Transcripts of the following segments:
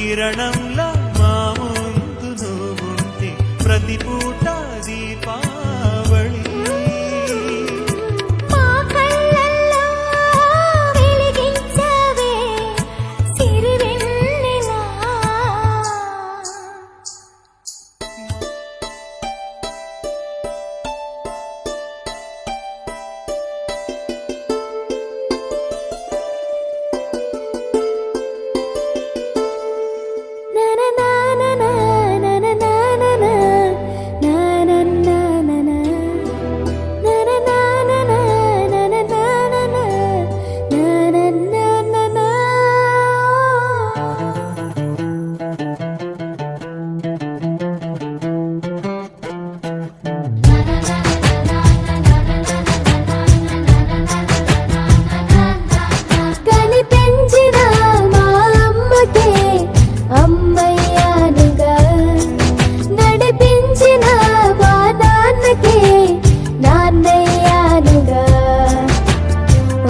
కిరణంలా మా ముందు నువ్వుంటే ప్రతి పూట దీపావళి.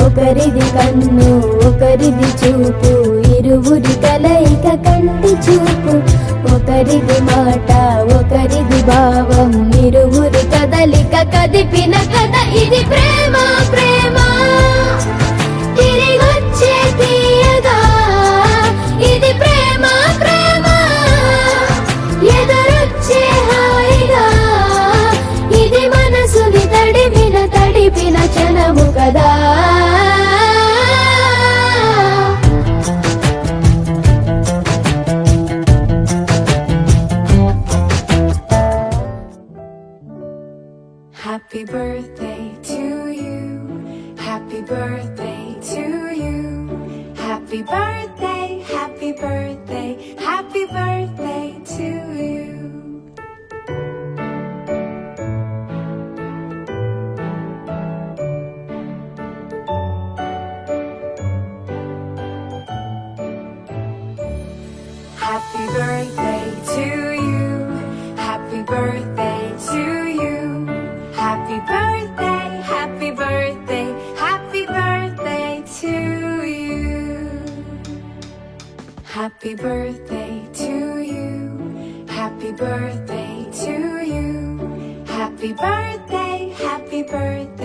ఒకరిది కన్ను ఒకరిది చూపు, ఇరువురి కలయిక కంటి చూపు. ఒకరిది మాట ఒకరిది భావం, ఇరువురి కదలిక కదిపిన కథ ఇది. ప్రేమ ప్రేమ తిరిగొచ్చే తీయగా, ఇది ప్రేమ ప్రేమ ఎదురొచ్చే హాయిగా. ఇది మనసుని తడిపిన క్షణము కదా. Happy birthday to you. Happy birthday to you. Happy birthday, happy birthday, happy birthday to you. Happy birthday to you. Happy birthday to you. Happy birthday, happy birthday, happy birthday to you. Happy birthday to you. Happy birthday to you. Happy birthday, happy birthday.